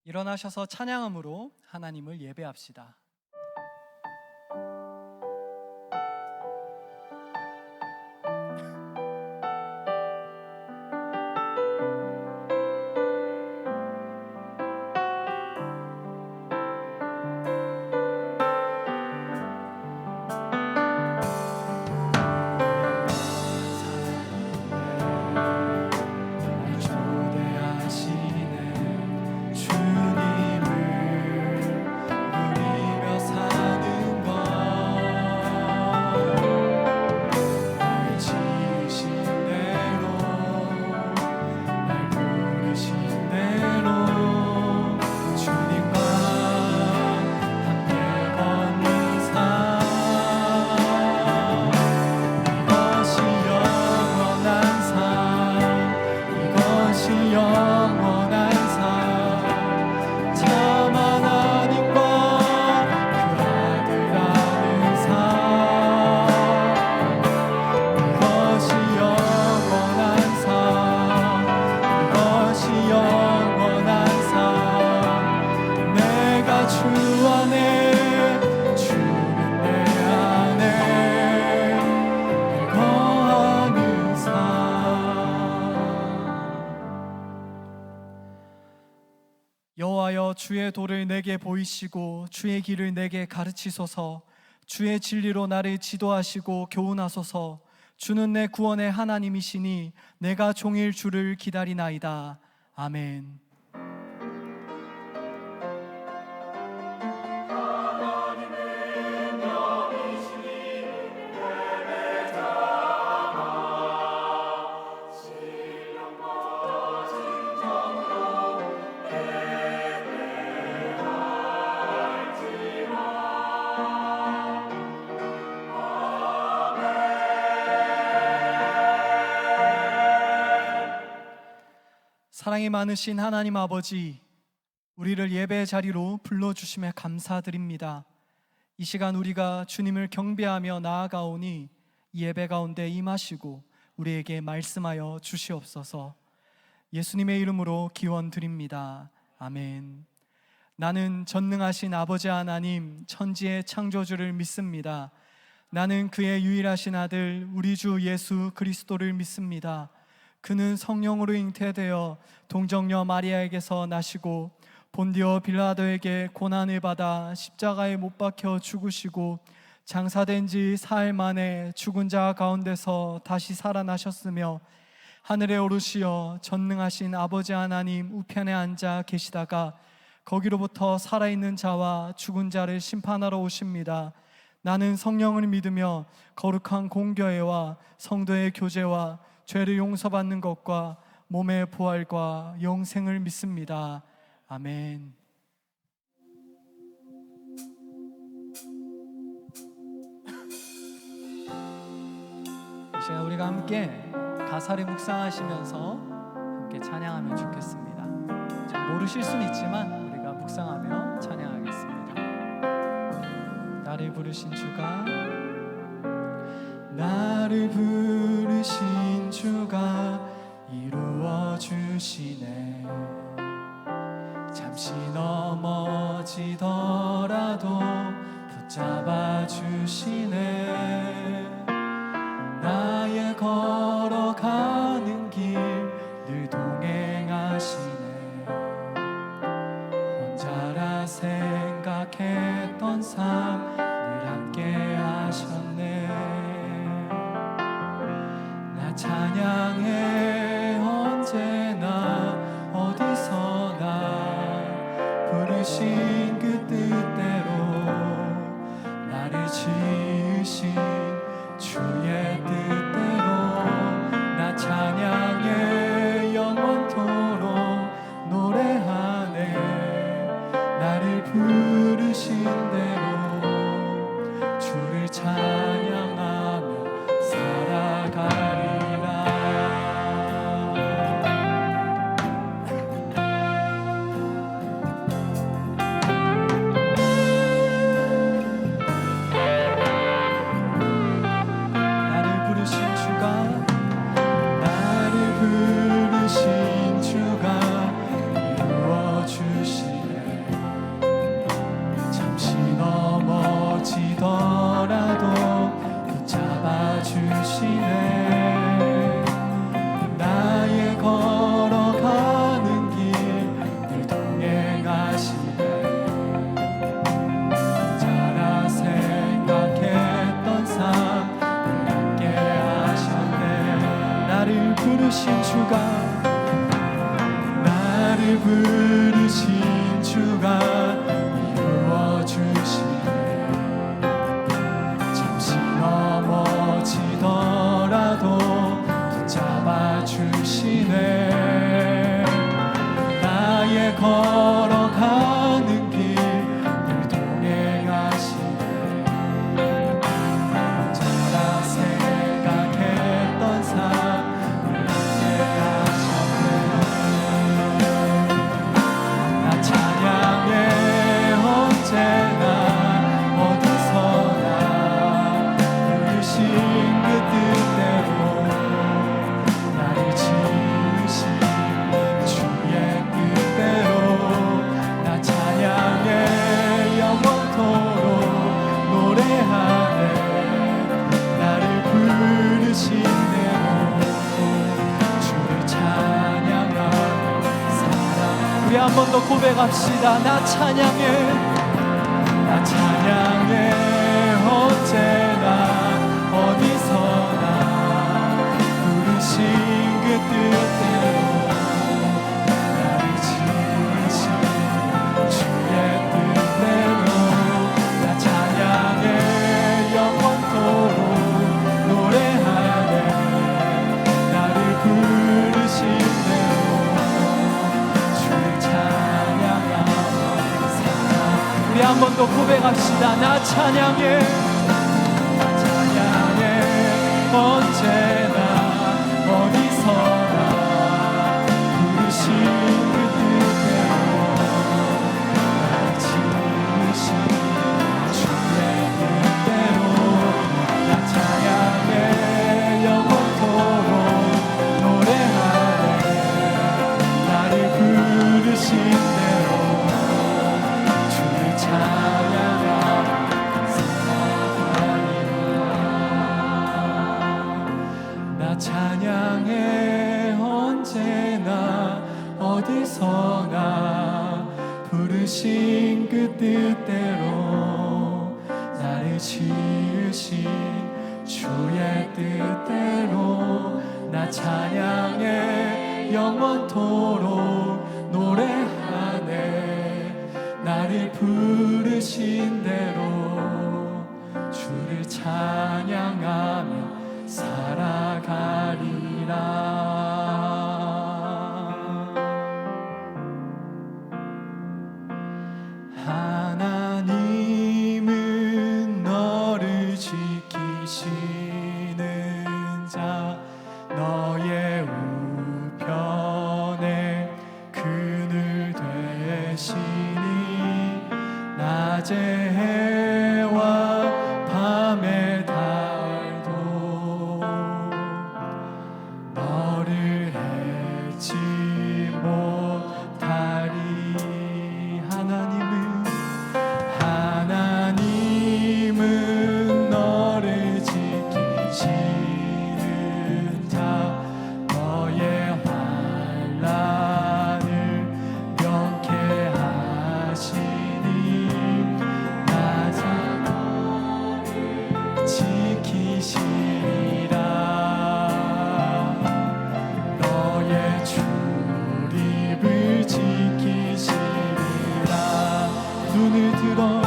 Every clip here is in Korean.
일어나셔서 찬양함으로 하나님을 예배합시다. 여호와여, 주의 도를 내게 보이시고 주의 길을 내게 가르치소서. 주의 진리로 나를 지도하시고 교훈하소서. 주는 내 구원의 하나님이시니 내가 종일 주를 기다리나이다. 아멘. 사랑이 많으신 하나님 아버지, 우리를 예배의 자리로 불러주심에 감사드립니다. 이 시간 우리가 주님을 경배하며 나아가오니 이 예배 가운데 임하시고 우리에게 말씀하여 주시옵소서. 예수님의 이름으로 기원드립니다. 아멘. 나는 전능하신 아버지 하나님, 천지의 창조주를 믿습니다. 나는 그의 유일하신 아들 우리 주 예수 그리스도를 믿습니다. 그는 성령으로 잉태되어 동정녀 마리아에게서 나시고 본디오 빌라도에게 고난을 받아 십자가에 못 박혀 죽으시고 장사된 지 사흘 만에 죽은 자 가운데서 다시 살아나셨으며 하늘에 오르시어 전능하신 아버지 하나님 우편에 앉아 계시다가 거기로부터 살아있는 자와 죽은 자를 심판하러 오십니다. 나는 성령을 믿으며 거룩한 공교회와 성도의 교제와 죄를 용서받는 것과 몸의 부활과 영생을 믿습니다. 아멘. 이 시간 우리가 함께 가사를 묵상하시면서 함께 찬양하면 좋겠습니다. 잘 모르실 수는 있지만 우리가 묵상하며 찬양하겠습니다. 나를 부르신 주가, 나를 부르신 주가 이루어 주시네. 잠시 넘어지더라도 붙잡아 주시네. 나의 걸어가는 길 늘 동행하시네. 혼자라 생각했던 삶 늘 함께 하셨네. 찬양해 언제나 어디서나 부르신 그 뜻대로 나를 지으신 주의 뜻대로 나 찬양해 영원토록 노래하네. 나를 부르신 대로 주를 찬양하며 살아가리. 주가 나를 부르신 주가 이루어주시네. 잠시 넘어지더라도 붙잡아 주시네. 나의 걸어가는 길 늘 동행하시네. 혼자라 생각했던 삶 나 찬양해. 언제나 어디서나 부르신 그 뜻대로 나를 지으신 주의 뜻대로 나 찬양해. 영원토록 노래하네. 나를 부르신 대로 주를 찬양하며 살아. 우리 한 번 더 고백합시다. 나 찬양해. 나 찬양해. 언제나 어디서나 부르신 그 뜻대로 나를 지으신 주의 뜻대로 나 찬양해. 영원토록 노래하네. 나를 부르신 대로 주를 찬양하며 살아. 우리 한 번 더 고백합시다. 나 찬양해. 나 찬양해. 언제나 어디서나 부르신 그 뜻대로 나를 지으신 주의 뜻대로 나 찬양해. 영원토록 노래하네. 나를 부르신 대로 주를 찬양하며 살아가리라. 나 찬양해. 언제나 어디서나 부르신 그 뜻대로 나를 지으신 주의 뜻대로 나 찬양해. 영원토록 노래하네. 나를 부르신 대로 주를 찬양하며 살아가리라. 하나님은 너를 지키시는 자 너의 우편에 그늘 되시니 낮의 해와 밤의 달도 너를 해치 못하리. 하나님은 너를 지키시는 자 너의 환난을 명쾌하시니 낮에 너를 지키시리라. 너의 출입을 지키시리라. 눈을 들어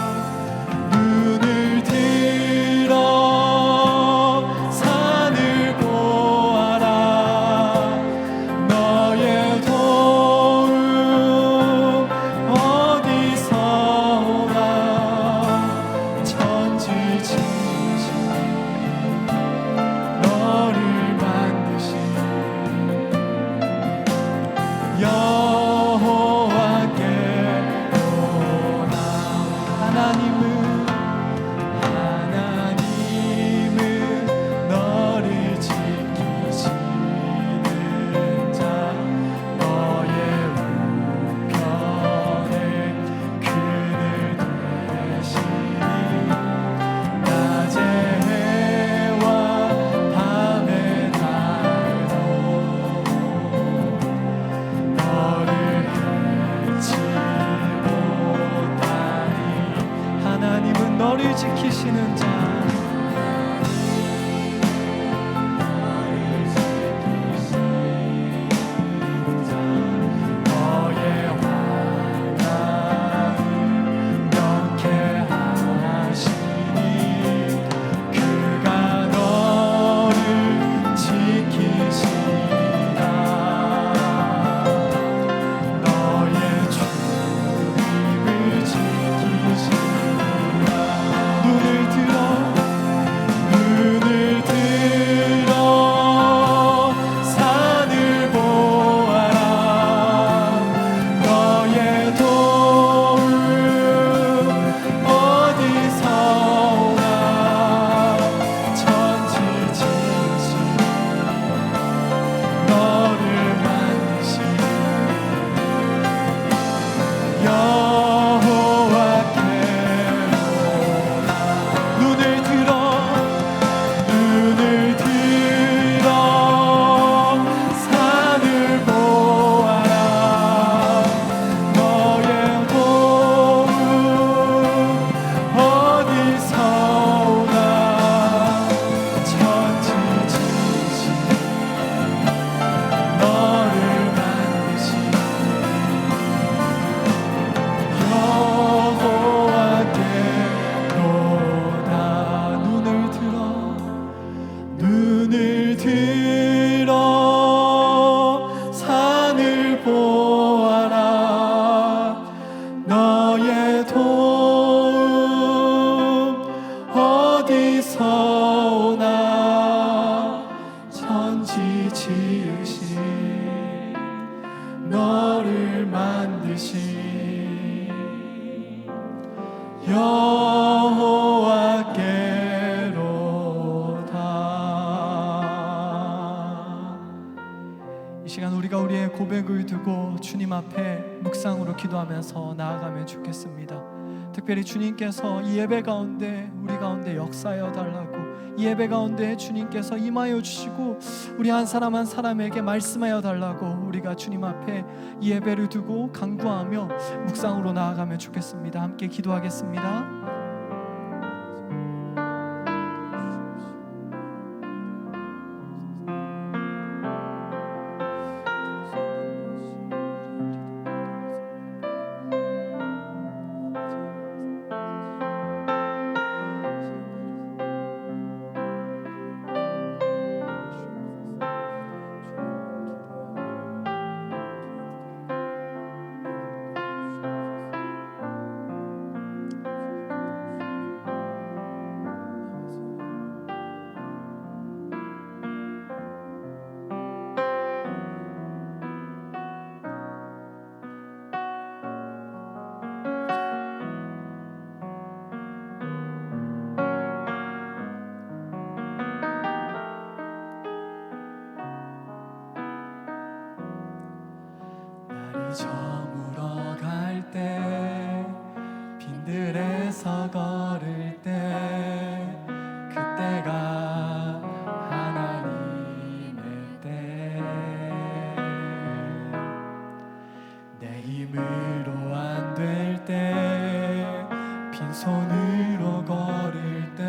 산을 보아라. 너의 도움 어디서 오나. 천지지신 너를 만드신 여호와께 오나. 하나님은 너를 지키시는 자 너의 우편에 그늘 되시니 낮의 해와 밤의 달도 너를 해치 못하리. 하나님은 너를 지키시는 자 나의 도움 어디서 오나 천지 지으신 너를 만드신 여호와께로다. 이 시간 우리가 우리의 고백을 두고 주님 앞에 묵상으로 기도하면서 나아가면 좋겠습니다. 특별히 주님께서 이 예배 가운데 우리 가운데 역사하여 달라고, 이 예배 가운데 주님께서 임하여 주시고 우리 한 사람 한 사람에게 말씀하여 달라고 우리가 주님 앞에 이 예배를 두고 간구하며 묵상으로 나아가면 좋겠습니다. 함께 기도하겠습니다. 저물어 갈 때 빈들에서 걸을 때 그때가 하나님의 때 내 힘으로 안 될 때 빈손으로 걸을 때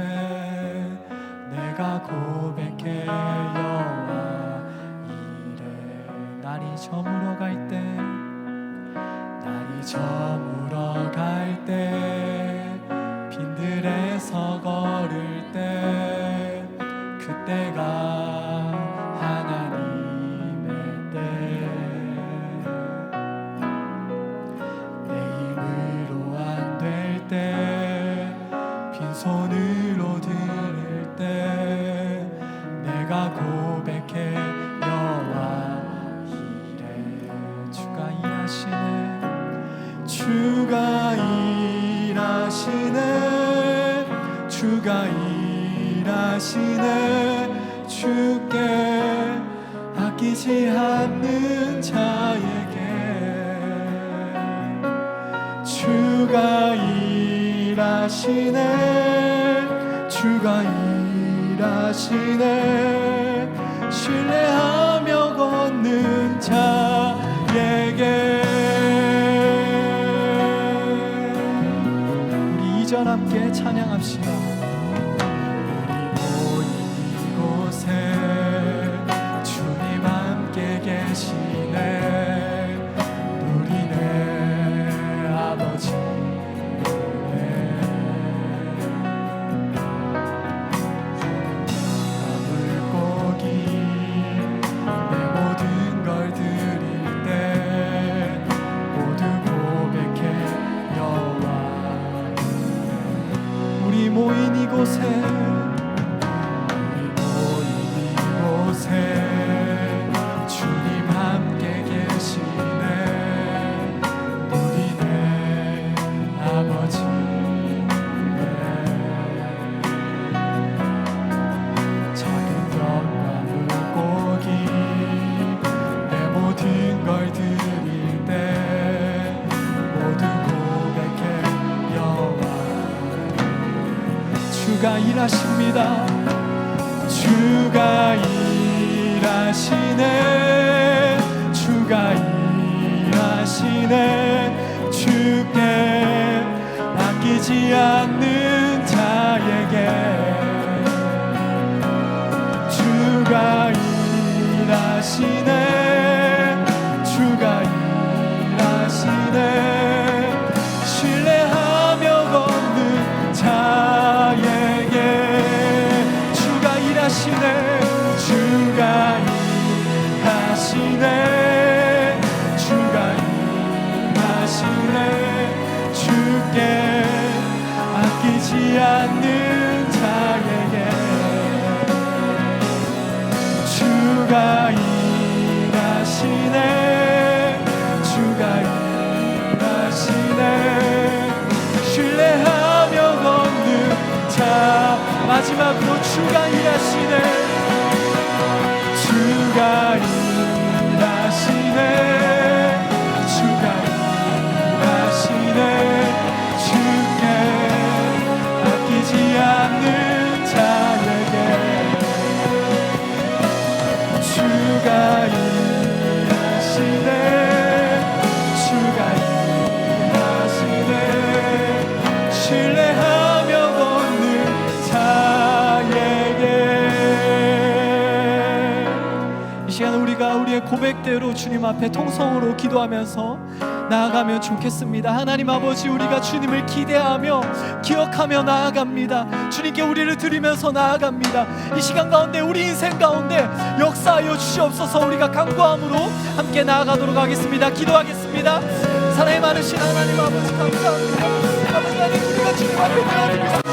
내가 고백해 여호와 이래 날이 저물어 갈 때 저물어 갈 때 빈들에서 걸을 때 그때가 하나님의 때 내 힘으로 안 될 때 빈손으로 들을 때 내가 고백해 여호와 이래 주가 일하시네 주가 일하시네 주가 일하시네 주께 아끼지 않는 자에게 주가 일하시네 주가 일하시네 신뢰하며 걷는 자에게 함께 찬양합시다. 우리 모인 이곳에 주님 함께 계시네 누리네 아버지네 물고기 내 모든 걸 드릴 때 모두 고백해 여호와 우리 모인 이곳에 주님 함께 계시네 우리네 아버지네 작은 것과 물고기 내 모든 걸 드릴 때 모두 고백해 여호와 주가 일하십니다. 주가 일하시네 주가 일하시네 주께 아끼지 않는 자에게 주가 일하시네 주가 일하시네 신뢰하며 걷는 자에게 주가 일하시네 주가 일하시네 주가 일하시네 주께 주가 일하시네 주가 일하시네 신뢰하며 걷는 자 마지막으로 주가 일하시네 주가 일하시네 주가 일하시네 주께 아끼지 않는 자에게 주가 일하시네 주가 일하시네 신뢰하며 걷는 자에게 이 시간 우리가 우리의 고백대로 주님 앞에 통성으로 기도하면서 나아가면 좋겠습니다. 하나님 아버지, 우리가 주님을 기대하며 기억하며 나아갑니다. 주님께 우리를 드리면서 나아갑니다. 이 시간 가운데 우리 인생 가운데 역사하여 주시옵소서. 우리가 간구함으로 함께 나아가도록 하겠습니다. 기도하겠습니다. 사랑이 많으신 하나님 아버지 감사합니다. 아버지 하나님, 우리가 주님 앞에 나아드리고 싶습니다.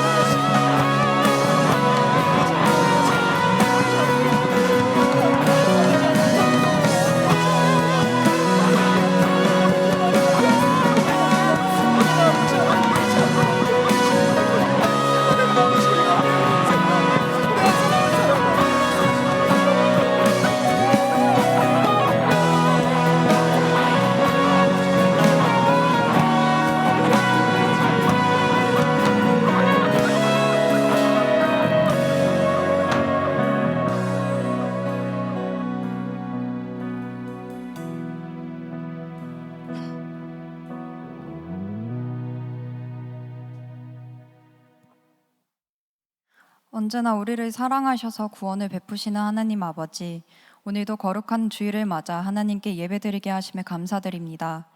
언제나 우리를 사랑하셔서 구원을 베푸시는 하나님 아버지, 오늘도 거룩한 주일을 맞아 하나님께 예배드리게 하심에 감사드립니다.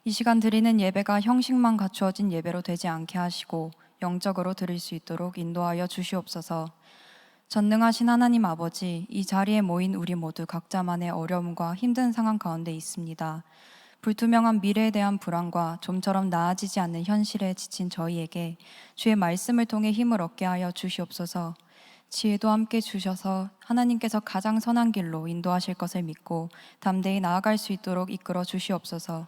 이 시간 드리는 예배가 형식만 갖추어진 예배로 되지 않게 하시고 영적으로 드릴 수 있도록 인도하여 주시옵소서. 전능하신 하나님 아버지, 이 자리에 모인 우리 모두 각자만의 어려움과 힘든 상황 가운데 있습니다. 불투명한 미래에 대한 불안과 좀처럼 나아지지 않는 현실에 지친 저희에게 주의 말씀을 통해 힘을 얻게 하여 주시옵소서. 지혜도 함께 주셔서 하나님께서 가장 선한 길로 인도하실 것을 믿고 담대히 나아갈 수 있도록 이끌어 주시옵소서.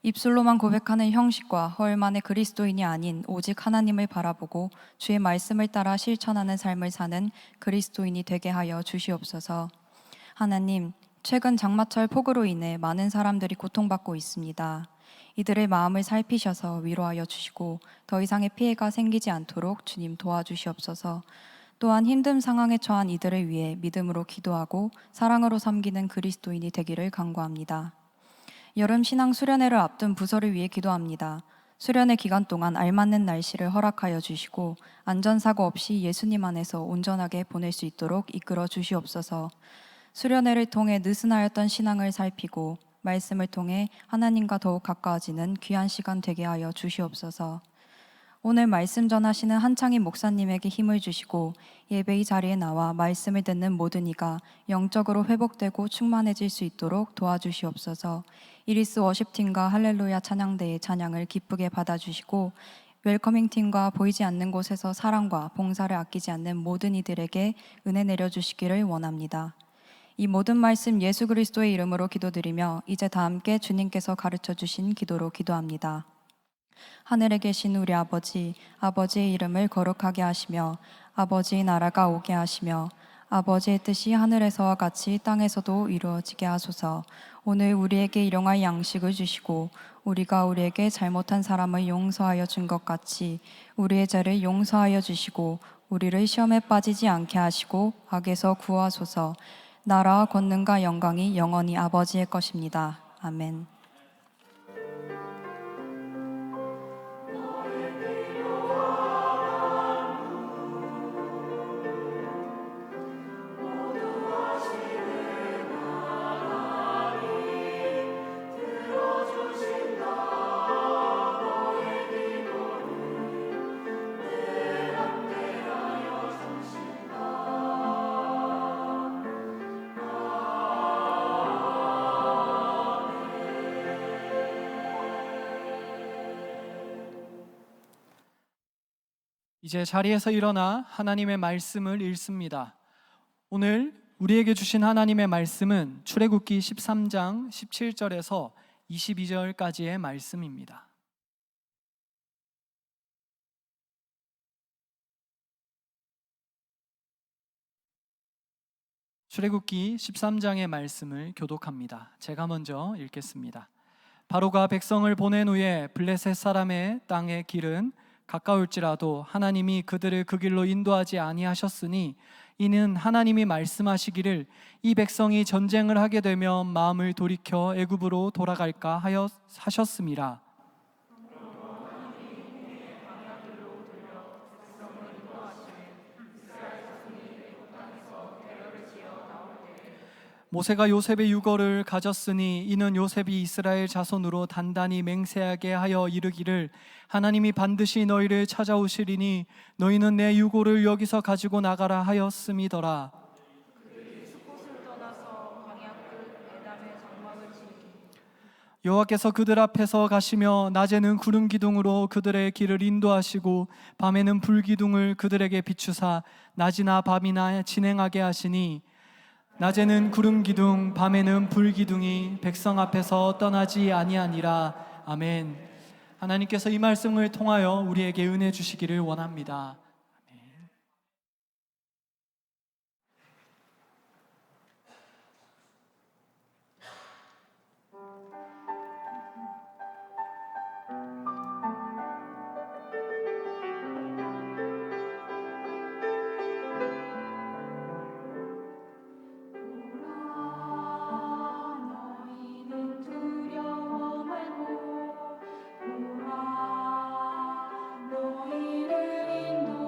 입술로만 고백하는 형식과 허울만의 그리스도인이 아닌 오직 하나님을 바라보고 주의 말씀을 따라 실천하는 삶을 사는 그리스도인이 되게 하여 주시옵소서. 하나님, 최근 장마철 폭우로 인해 많은 사람들이 고통받고 있습니다. 이들의 마음을 살피셔서 위로하여 주시고 더 이상의 피해가 생기지 않도록 주님 도와주시옵소서. 또한 힘든 상황에 처한 이들을 위해 믿음으로 기도하고 사랑으로 섬기는 그리스도인이 되기를 간구합니다. 여름 신앙 수련회를 앞둔 부서를 위해 기도합니다. 수련회 기간 동안 알맞는 날씨를 허락하여 주시고 안전사고 없이 예수님 안에서 온전하게 보낼 수 있도록 이끌어 주시옵소서. 수련회를 통해 느슨하였던 신앙을 살피고 말씀을 통해 하나님과 더욱 가까워지는 귀한 시간 되게 하여 주시옵소서. 오늘 말씀 전하시는 한창희 목사님에게 힘을 주시고 예배의 자리에 나와 말씀을 듣는 모든 이가 영적으로 회복되고 충만해질 수 있도록 도와주시옵소서. 이리스 워십팀과 할렐루야 찬양대의 찬양을 기쁘게 받아주시고 웰커밍팀과 보이지 않는 곳에서 사랑과 봉사를 아끼지 않는 모든 이들에게 은혜 내려주시기를 원합니다. 이 모든 말씀 예수 그리스도의 이름으로 기도드리며 이제 다 함께 주님께서 가르쳐 주신 기도로 기도합니다. 하늘에 계신 우리 아버지, 아버지의 이름을 거룩하게 하시며 아버지의 나라가 오게 하시며 아버지의 뜻이 하늘에서와 같이 땅에서도 이루어지게 하소서. 오늘 우리에게 일용할 양식을 주시고 우리가 우리에게 잘못한 사람을 용서하여 준 것 같이 우리의 죄를 용서하여 주시고 우리를 시험에 빠지지 않게 하시고 악에서 구하소서. 나라와 권능과 영광이 영원히 아버지의 것입니다. 아멘. 이제 자리에서 일어나 하나님의 말씀을 읽습니다. 오늘 우리에게 주신 하나님의 말씀은 출애굽기 13장 17절에서 22절까지의 말씀입니다. 출애굽기 13장의 말씀을 교독합니다. 제가 먼저 읽겠습니다. 바로가 백성을 보낸 후에 블레셋 사람의 땅의 길은 가까울지라도 하나님이 그들을 그 길로 인도하지 아니하셨으니 이는 하나님이 말씀하시기를 이 백성이 전쟁을 하게 되면 마음을 돌이켜 애굽으로 돌아갈까 하셨음이라. 모세가 요셉의 유고를 가졌으니 이는 요셉이 이스라엘 자손으로 단단히 맹세하게 하여 이르기를 하나님이 반드시 너희를 찾아오시리니 너희는 내 유고를 여기서 가지고 나가라 하였음이더라. 여호와께서 그들 앞에서 가시며 낮에는 구름 기둥으로 그들의 길을 인도하시고 밤에는 불 기둥을 그들에게 비추사 낮이나 밤이나 진행하게 하시니 낮에는 구름 기둥 밤에는 불 기둥이 백성 앞에서 떠나지 아니하니라. 아멘. 하나님께서 이 말씀을 통하여 우리에게 은혜 주시기를 원합니다. 아멘. 너희를 인도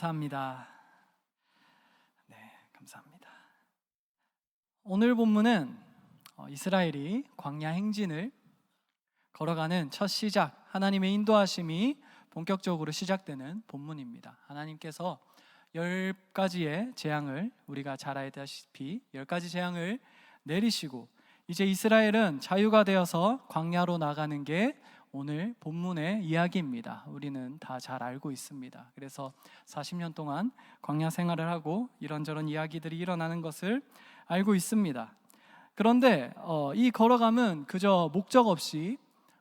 감사합니다. 네, 감사합니다. 오늘 본문은 이스라엘이 광야 행진을 걸어가는 첫 시작, 하나님의 인도하심이 본격적으로 시작되는 본문입니다. 하나님께서 10가지의 재앙을, 우리가 잘 알다시피 10가지 재앙을 내리시고 이제 이스라엘은 자유가 되어서 광야로 나가는 게 오늘 본문의 이야기입니다. 우리는 다 잘 알고 있습니다. 그래서 40년 동안 광야 생활을 하고 이런저런 이야기들이 일어나는 것을 알고 있습니다. 그런데 이 걸어감은 그저 목적 없이,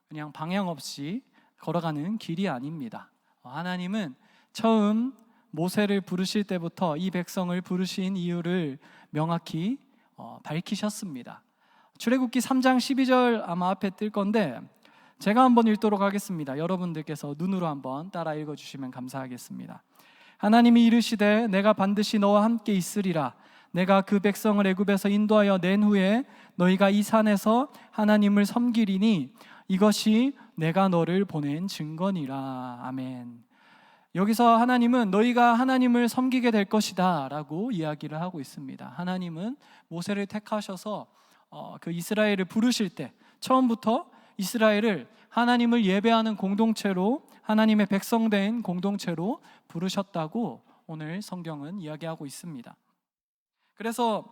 그냥 방향 없이 걸어가는 길이 아닙니다. 하나님은 처음 모세를 부르실 때부터 이 백성을 부르신 이유를 명확히 밝히셨습니다. 출애굽기 3장 12절 아마 앞에 뜰 건데 제가 한번 읽도록 하겠습니다. 여러분들께서 눈으로 한번 따라 읽어주시면 감사하겠습니다. 하나님이 이르시되 내가 반드시 너와 함께 있으리라. 내가 그 백성을 애굽에서 인도하여 낸 후에 너희가 이 산에서 하나님을 섬기리니 이것이 내가 너를 보낸 증거니라. 아멘. 여기서 하나님은 너희가 하나님을 섬기게 될 것이다 라고 이야기를 하고 있습니다. 하나님은 모세를 택하셔서 그 이스라엘을 부르실 때 처음부터 이스라엘을 하나님을 예배하는 공동체로, 하나님의 백성된 공동체로 부르셨다고 오늘 성경은 이야기하고 있습니다. 그래서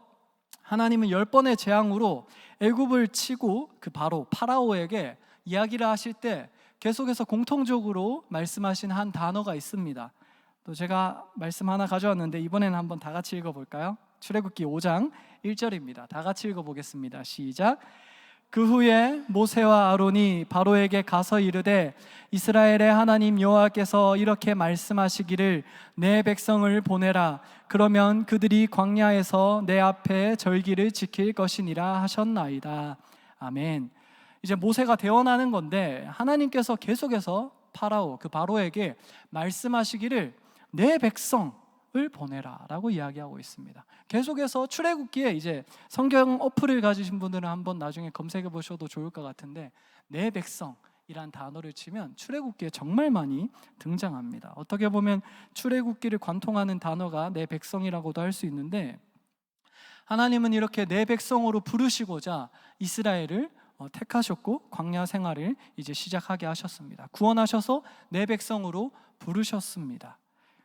하나님은 10번의 재앙으로 애굽을 치고 그 바로 파라오에게 이야기를 하실 때 계속해서 공통적으로 말씀하신 한 단어가 있습니다. 또 제가 말씀 하나 가져왔는데 이번에는 한번 다 같이 읽어볼까요? 출애굽기 5장 1절입니다. 다 같이 읽어보겠습니다. 시작. 그 후에 모세와 아론이 바로에게 가서 이르되 이스라엘의 하나님 여호와께서 이렇게 말씀하시기를 내 백성을 보내라. 그러면 그들이 광야에서 내 앞에 절기를 지킬 것이니라 하셨나이다. 아멘. 이제 모세가 대언하는 건데 하나님께서 계속해서 파라오, 그 바로에게 말씀하시기를 내 백성을 보내라 라고 이야기하고 있습니다. 계속해서 출애굽기에 이제 성경 어플을 가지신 분들은 한번 나중에 검색해 보셔도 좋을 것 같은데 내 백성이란 단어를 치면 출애굽기에 정말 많이 등장합니다. 어떻게 보면 출애굽기를 관통하는 단어가 내 백성이라고도 할 수 있는데 하나님은 이렇게 내 백성으로 부르시고자 이스라엘을 택하셨고 광야 생활을 이제 시작하게 하셨습니다. 구원하셔서 내 백성으로 부르셨습니다.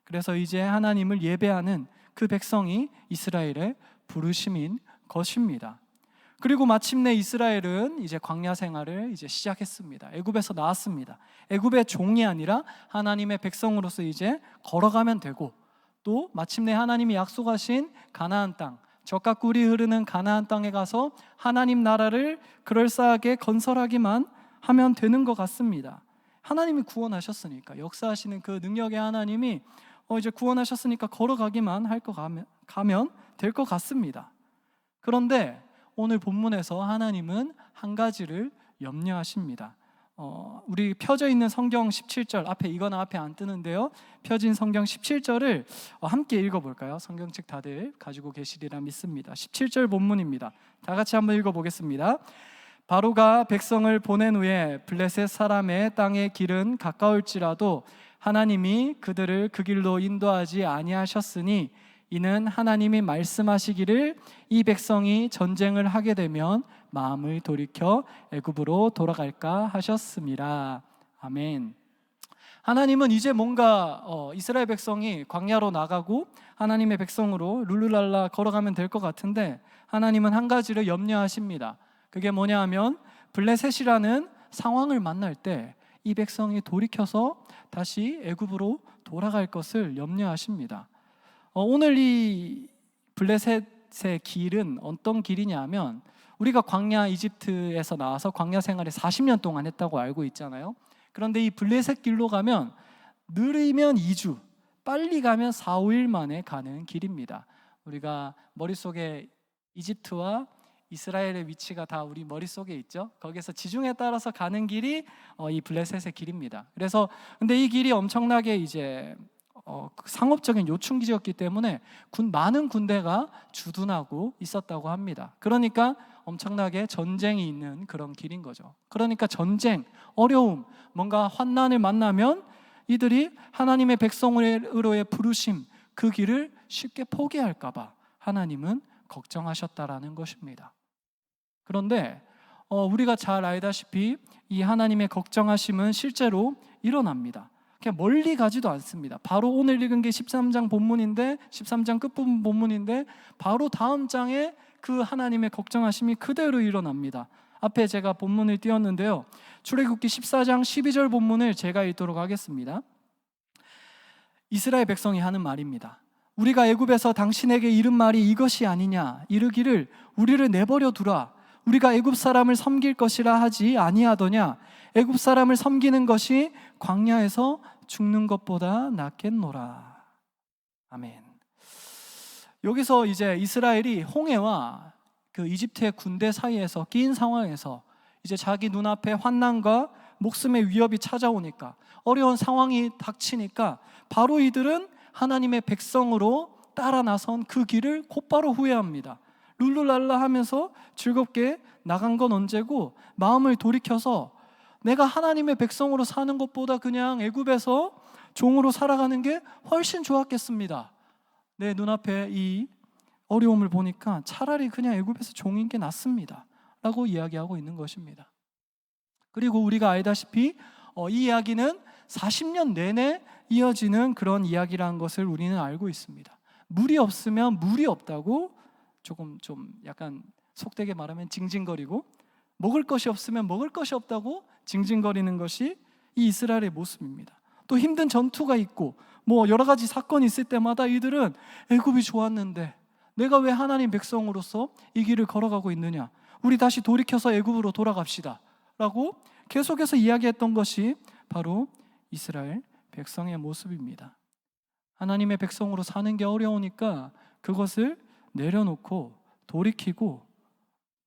그래서 이제 하나님을 예배하는 그 백성이 이스라엘의 부르심인 것입니다. 그리고 마침내 이스라엘은 이제 광야 생활을 이제 시작했습니다. 애굽에서 나왔습니다. 애굽의 종이 아니라 하나님의 백성으로서 이제 걸어가면 되고 또 마침내 하나님이 약속하신 가나안 땅, 젖과 꿀이 흐르는 가나안 땅에 가서 하나님 나라를 그럴싸하게 건설하기만 하면 되는 것 같습니다. 하나님이 구원하셨으니까, 역사하시는 그 능력의 하나님이 이제 구원하셨으니까 걸어가기만 가면 될 것 같습니다. 그런데 오늘 본문에서 하나님은 한 가지를 염려하십니다. 우리 펴져 있는 성경 17절, 앞에 이거는 앞에 안 뜨는데요, 펴진 성경 17절을 함께 읽어볼까요? 성경책 다들 가지고 계시리라 믿습니다. 17절 본문입니다. 다 같이 한번 읽어보겠습니다. 바로가 백성을 보낸 후에 블레셋 사람의 땅의 길은 가까울지라도 하나님이 그들을 그 길로 인도하지 아니하셨으니 이는 하나님이 말씀하시기를 이 백성이 전쟁을 하게 되면 마음을 돌이켜 애굽으로 돌아갈까 하셨습니다. 아멘. 하나님은 이제 뭔가 이스라엘 백성이 광야로 나가고 하나님의 백성으로 룰루랄라 걸어가면 될 것 같은데 하나님은 한 가지를 염려하십니다. 그게 뭐냐 하면 블레셋이라는 상황을 만날 때 이 백성이 돌이켜서 다시 애굽으로 돌아갈 것을 염려하십니다. 오늘 이 블레셋의 길은 어떤 길이냐면 우리가 광야 이집트에서 나와서 광야 생활을 40년 동안 했다고 알고 있잖아요. 그런데 이 블레셋 길로 가면 느리면 2주, 빨리 가면 4, 5일 만에 가는 길입니다. 우리가 머릿속에 이집트와 이스라엘의 위치가 다 우리 머릿속에 있죠. 거기서 지중해 따라서 가는 길이 이 블레셋의 길입니다. 그래서 근데 이 길이 엄청나게 이제 상업적인 요충지였기 때문에 많은 군대가 주둔하고 있었다고 합니다. 그러니까 엄청나게 전쟁이 있는 그런 길인 거죠. 그러니까 전쟁, 어려움, 뭔가 환난을 만나면 이들이 하나님의 백성으로의 부르심, 그 길을 쉽게 포기할까 봐 하나님은 걱정하셨다라는 것입니다. 그런데 우리가 잘 알다시피 이 하나님의 걱정하심은 실제로 일어납니다. 그냥 멀리 가지도 않습니다. 바로 오늘 읽은 게 13장 본문인데, 13장 끝부분 본문인데 바로 다음 장에 그 하나님의 걱정하심이 그대로 일어납니다. 앞에 제가 본문을 띄웠는데요, 출애굽기 14장 12절 본문을 제가 읽도록 하겠습니다. 이스라엘 백성이 하는 말입니다. 우리가 애굽에서 당신에게 이른 말이 이것이 아니냐, 이르기를 우리를 내버려 두라, 우리가 애굽 사람을 섬길 것이라 하지 아니하더냐. 애굽 사람을 섬기는 것이 광야에서 죽는 것보다 낫겠노라. 아멘. 여기서 이제 이스라엘이 홍해와 그 이집트의 군대 사이에서 끼인 상황에서 이제 자기 눈앞에 환난과 목숨의 위협이 찾아오니까, 어려운 상황이 닥치니까 바로 이들은 하나님의 백성으로 따라 나선 그 길을 곧바로 후회합니다. 룰루랄라 하면서 즐겁게 나간 건 언제고, 마음을 돌이켜서 내가 하나님의 백성으로 사는 것보다 그냥 애굽에서 종으로 살아가는 게 훨씬 좋았겠습니다. 내 눈앞에 이 어려움을 보니까 차라리 그냥 애굽에서 종인 게 낫습니다 라고 이야기하고 있는 것입니다. 그리고 우리가 알다시피 이 이야기는 40년 내내 이어지는 그런 이야기라는 것을 우리는 알고 있습니다. 물이 없으면 물이 없다고 조금 좀 약간 속되게 말하면 징징거리고, 먹을 것이 없으면 먹을 것이 없다고 징징거리는 것이 이 이스라엘의 모습입니다. 또 힘든 전투가 있고 뭐 여러 가지 사건이 있을 때마다 이들은 애굽이 좋았는데 내가 왜 하나님 백성으로서 이 길을 걸어가고 있느냐, 우리 다시 돌이켜서 애굽으로 돌아갑시다 라고 계속해서 이야기했던 것이 바로 이스라엘 백성의 모습입니다. 하나님의 백성으로 사는 게 어려우니까 그것을 내려놓고 돌이키고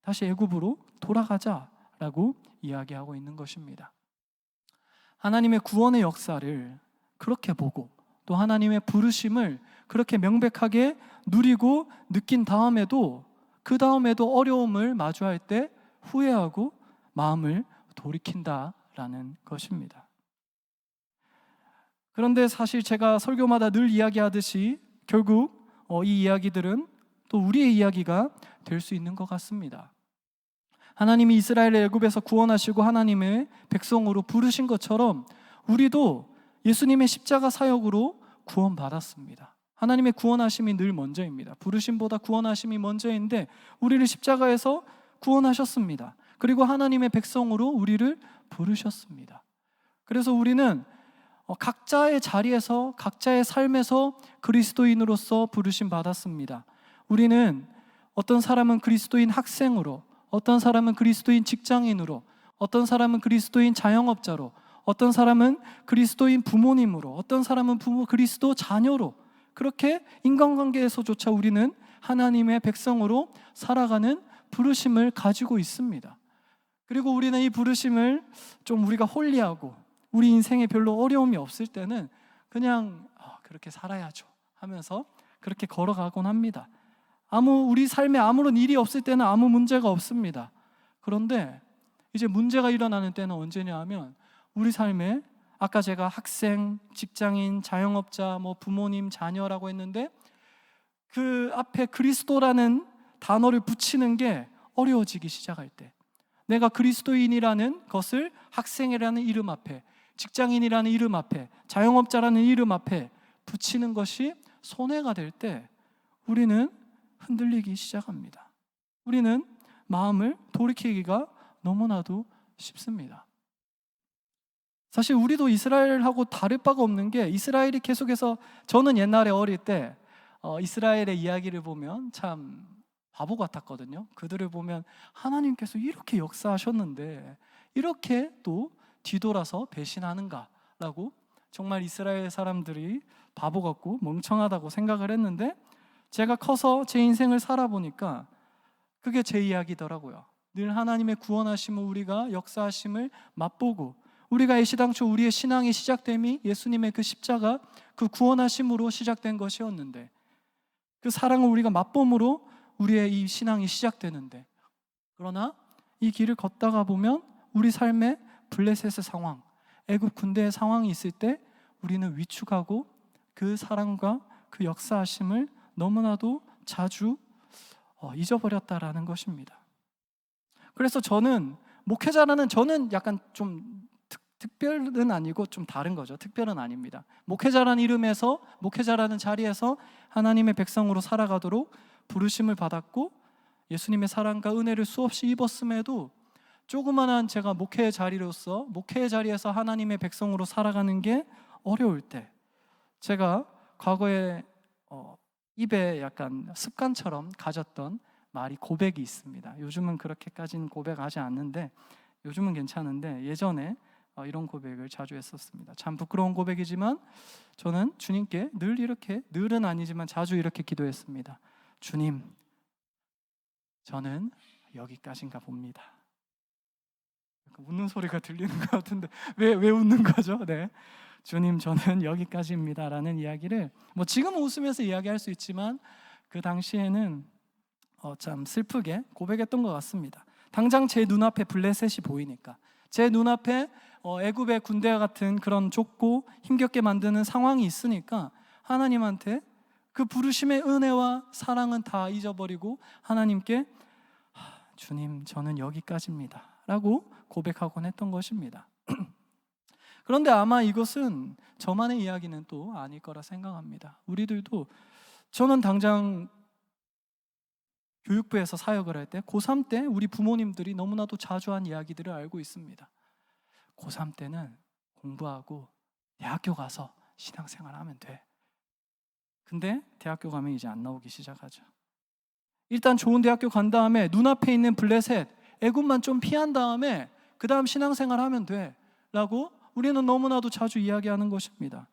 다시 애굽으로 돌아가자라고 이야기하고 있는 것입니다. 하나님의 구원의 역사를 그렇게 보고 또 하나님의 부르심을 그렇게 명백하게 누리고 느낀 다음에도, 그 다음에도 어려움을 마주할 때 후회하고 마음을 돌이킨다라는 것입니다. 그런데 사실 제가 설교마다 늘 이야기하듯이 결국 이 이야기들은 또 우리의 이야기가 될 수 있는 것 같습니다. 하나님이 이스라엘을 애굽에서 구원하시고 하나님의 백성으로 부르신 것처럼 우리도 예수님의 십자가 사역으로 구원받았습니다. 하나님의 구원하심이 늘 먼저입니다. 부르심보다 구원하심이 먼저인데 우리를 십자가에서 구원하셨습니다. 그리고 하나님의 백성으로 우리를 부르셨습니다. 그래서 우리는 각자의 자리에서, 각자의 삶에서 그리스도인으로서 부르심 받았습니다. 우리는 어떤 사람은 그리스도인 학생으로, 어떤 사람은 그리스도인 직장인으로, 어떤 사람은 그리스도인 자영업자로, 어떤 사람은 그리스도인 부모님으로, 어떤 사람은 그리스도 자녀로, 그렇게 인간관계에서조차 우리는 하나님의 백성으로 살아가는 부르심을 가지고 있습니다. 그리고 우리는 이 부르심을 좀 우리가 홀리하고 우리 인생에 별로 어려움이 없을 때는 그냥 그렇게 살아야죠 하면서 그렇게 걸어가곤 합니다. 우리 삶에 아무런 일이 없을 때는 아무 문제가 없습니다. 그런데 이제 문제가 일어나는 때는 언제냐 하면 우리 삶에, 아까 제가 학생, 직장인, 자영업자, 부모님, 자녀라고 했는데 그 앞에 그리스도라는 단어를 붙이는 게 어려워지기 시작할 때, 내가 그리스도인이라는 것을 학생이라는 이름 앞에, 직장인이라는 이름 앞에, 자영업자라는 이름 앞에 붙이는 것이 손해가 될 때 우리는 흔들리기 시작합니다. 우리는 마음을 돌이키기가 너무나도 쉽습니다. 사실 우리도 이스라엘하고 다를 바가 없는 게, 이스라엘이 계속해서, 저는 옛날에 어릴 때 이스라엘의 이야기를 보면 참 바보 같았거든요. 그들을 보면 하나님께서 이렇게 역사하셨는데 이렇게 또 뒤돌아서 배신하는가라고 정말 이스라엘 사람들이 바보 같고 멍청하다고 생각을 했는데, 제가 커서 제 인생을 살아보니까 그게 제 이야기더라고요. 늘 하나님의 구원하심을, 우리가 역사하심을 맛보고, 우리가 애시당초 우리의 신앙의 시작됨이 예수님의 그 십자가, 그 구원하심으로 시작된 것이었는데, 그 사랑을 우리가 맛봄으로 우리의 이 신앙이 시작되는데, 그러나 이 길을 걷다가 보면 우리 삶에 블레셋의 상황, 애굽 군대의 상황이 있을 때 우리는 위축하고 그 사랑과 그 역사하심을 너무나도 자주 잊어버렸다라는 것입니다. 그래서 저는 목회자라는, 저는 약간 좀 특별은 아니고 좀 다른 거죠. 특별은 아닙니다. 목회자라는 이름에서, 목회자라는 자리에서 하나님의 백성으로 살아가도록 부르심을 받았고 예수님의 사랑과 은혜를 수없이 입었음에도 조그만한 제가 목회의 자리로서, 목회의 자리에서 하나님의 백성으로 살아가는 게 어려울 때, 제가 과거에 입에 약간 습관처럼 가졌던 말이 고백이 있습니다. 요즘은 그렇게까지는 고백하지 않는데, 요즘은 괜찮은데 예전에 이런 고백을 자주 했었습니다. 참 부끄러운 고백이지만 저는 주님께 늘 이렇게, 늘은 아니지만 자주 이렇게 기도했습니다. 주님, 저는 여기까지인가 봅니다. 웃는 소리가 들리는 것 같은데 왜 웃는 거죠? 네, 주님, 저는 여기까지입니다 라는 이야기를 지금은 웃으면서 이야기할 수 있지만 그 당시에는 참 슬프게 고백했던 것 같습니다. 당장 제 눈앞에 블레셋이 보이니까, 제 눈앞에 애굽의 군대와 같은 그런 좁고 힘겹게 만드는 상황이 있으니까 하나님한테 그 부르심의 은혜와 사랑은 다 잊어버리고 하나님께 주님, 저는 여기까지입니다 라고 고백하곤 했던 것입니다. 그런데 아마 이것은 저만의 이야기는 또 아닐 거라 생각합니다. 우리들도, 저는 당장 교육부에서 사역을 할 때 고3 때 우리 부모님들이 너무나도 자주 한 이야기들을 알고 있습니다. 고3 때는 공부하고 대학교 가서 신앙생활 하면 돼. 근데 대학교 가면 이제 안 나오기 시작하죠. 일단 좋은 대학교 간 다음에 눈앞에 있는 블레셋, 애굽만 좀 피한 다음에 그 다음 신앙생활 하면 돼 라고 우리는 너무나도 자주 이야기하는 것입니다.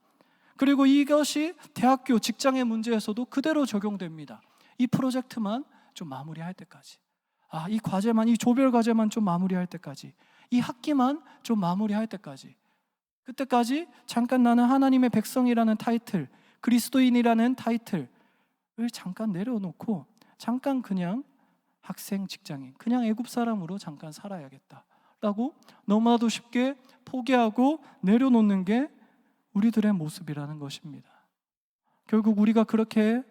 그리고 이것이 대학교, 직장의 문제에서도 그대로 적용됩니다. 이 프로젝트만 좀 마무리할 때까지, 이 과제만, 이 조별 과제만 좀 마무리할 때까지, 이 학기만 좀 마무리할 때까지, 그때까지 잠깐 나는 하나님의 백성이라는 타이틀, 그리스도인이라는 타이틀을 잠깐 내려놓고 잠깐 그냥 학생, 직장인, 그냥 애굽 사람으로 잠깐 살아야겠다라고 너무나도 쉽게 포기하고 내려놓는 게 우리들의 모습이라는 것입니다. 결국 우리가 그렇게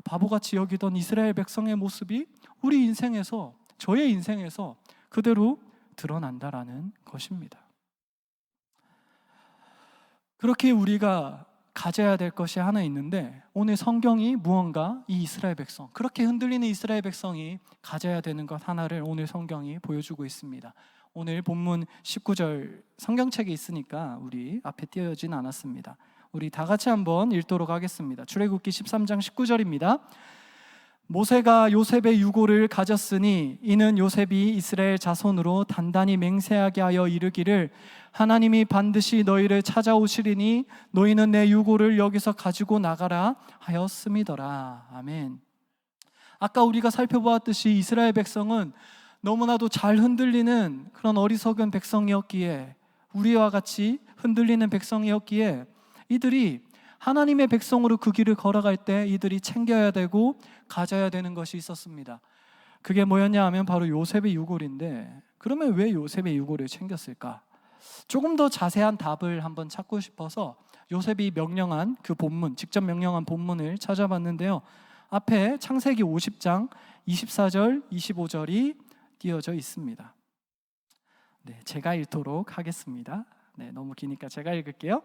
바보같이 여기던 이스라엘 백성의 모습이 우리 인생에서, 저의 인생에서 그대로 드러난다라는 것입니다. 그렇게 우리가 가져야 될 것이 하나 있는데, 오늘 성경이 무언가 이 이스라엘 백성, 그렇게 흔들리는 이스라엘 백성이 가져야 되는 것 하나를 오늘 성경이 보여주고 있습니다. 오늘 본문 19절 성경책에 있으니까 우리 앞에 띄어진 않았습니다. 우리 다 같이 한번 읽도록 하겠습니다. 출애굽기 13장 19절입니다. 모세가 요셉의 유고를 가졌으니 이는 요셉이 이스라엘 자손으로 단단히 맹세하게 하여 이르기를 하나님이 반드시 너희를 찾아오시리니 너희는 내 유고를 여기서 가지고 나가라 하였음이더라. 아멘. 아까 우리가 살펴보았듯이 이스라엘 백성은 너무나도 잘 흔들리는 그런 어리석은 백성이었기에, 우리와 같이 흔들리는 백성이었기에 이들이 하나님의 백성으로 그 길을 걸어갈 때 이들이 챙겨야 되고 가져야 되는 것이 있었습니다. 그게 뭐였냐 하면 바로 요셉의 유골인데, 그러면 왜 요셉의 유골을 챙겼을까? 조금 더 자세한 답을 한번 찾고 싶어서 요셉이 명령한 그 본문, 직접 명령한 본문을 찾아봤는데요. 앞에 창세기 50장 24절, 25절이 띄어져 있습니다. 네, 제가 읽도록 하겠습니다. 네, 너무 기니까 제가 읽을게요.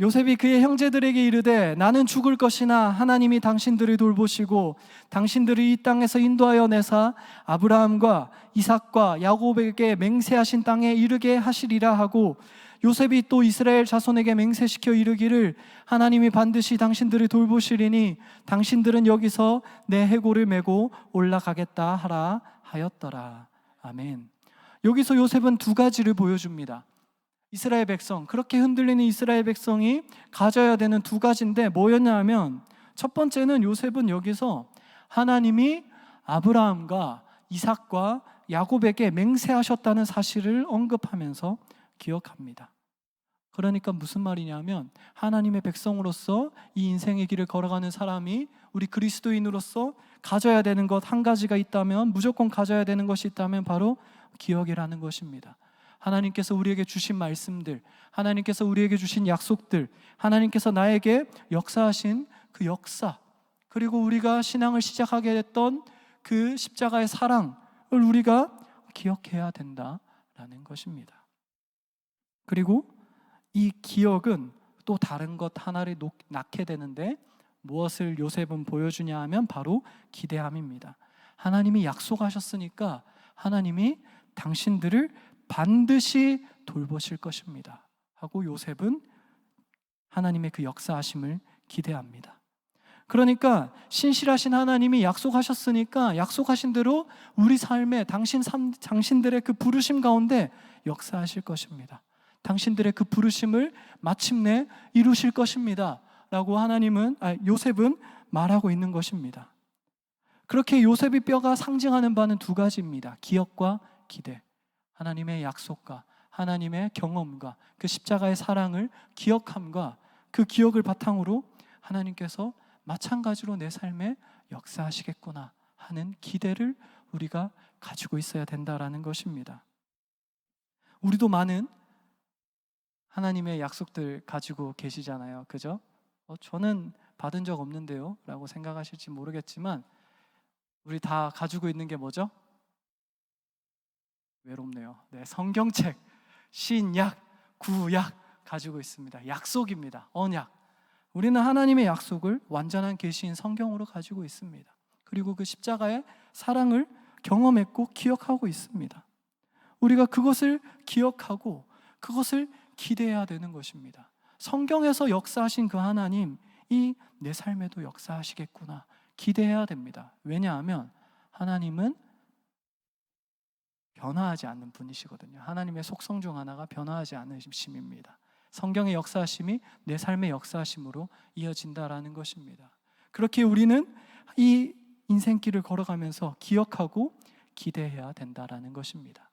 요셉이 그의 형제들에게 이르되 나는 죽을 것이나 하나님이 당신들을 돌보시고 당신들을 이 땅에서 인도하여 내사 아브라함과 이삭과 야곱에게 맹세하신 땅에 이르게 하시리라 하고, 요셉이 또 이스라엘 자손에게 맹세시켜 이르기를 하나님이 반드시 당신들을 돌보시리니 당신들은 여기서 내 해골을 메고 올라가겠다 하라 하였더라. 아멘. 여기서 요셉은 두 가지를 보여줍니다. 이스라엘 백성, 그렇게 흔들리는 이스라엘 백성이 가져야 되는 두 가지인데 뭐였냐 하면, 첫 번째는 요셉은 여기서 하나님이 아브라함과 이삭과 야곱에게 맹세하셨다는 사실을 언급하면서 기억합니다. 그러니까 무슨 말이냐면, 하나님의 백성으로서 이 인생의 길을 걸어가는 사람이, 우리 그리스도인으로서 가져야 되는 것 한 가지가 있다면, 무조건 가져야 되는 것이 있다면 바로 기억이라는 것입니다. 하나님께서 우리에게 주신 말씀들, 하나님께서 우리에게 주신 약속들, 하나님께서 나에게 역사하신 그 역사, 그리고 우리가 신앙을 시작하게 됐던 그 십자가의 사랑을 우리가 기억해야 된다라는 것입니다. 그리고 이 기억은 또 다른 것 하나를 낳게 되는데, 무엇을 요셉은 보여주냐 하면 바로 기대함입니다. 하나님이 약속하셨으니까 하나님이 당신들을 반드시 돌보실 것입니다 하고 요셉은 하나님의 그 역사하심을 기대합니다. 그러니까 신실하신 하나님이 약속하셨으니까 약속하신 대로 우리 삶에 당신들의 그 부르심 가운데 역사하실 것입니다. 당신들의 그 부르심을 마침내 이루실 것입니다 라고 요셉은 말하고 있는 것입니다. 그렇게 요셉의 뼈가 상징하는 바는 두 가지입니다. 기억과 기대. 하나님의 약속과 하나님의 경험과 그 십자가의 사랑을 기억함과 그 기억을 바탕으로 하나님께서 마찬가지로 내 삶에 역사하시겠구나 하는 기대를 우리가 가지고 있어야 된다라는 것입니다. 우리도 많은 하나님의 약속들 가지고 계시잖아요. 그죠? 저는 받은 적 없는데요 라고 생각하실지 모르겠지만 우리 다 가지고 있는 게 뭐죠? 외롭네요. 네, 성경책, 신약, 구약 가지고 있습니다. 약속입니다. 언약. 우리는 하나님의 약속을 완전한 계시인 성경으로 가지고 있습니다. 그리고 그 십자가의 사랑을 경험했고 기억하고 있습니다. 우리가 그것을 기억하고 그것을 기대해야 되는 것입니다. 성경에서 역사하신 그 하나님이 내 삶에도 역사하시겠구나 기대해야 됩니다. 왜냐하면 하나님은 변화하지 않는 분이시거든요. 하나님의 속성 중 하나가 변화하지 않으심입니다. 성경의 역사하심이 내 삶의 역사하심으로 이어진다라는 것입니다. 그렇게 우리는 이 인생길을 걸어가면서 기억하고 기대해야 된다라는 것입니다.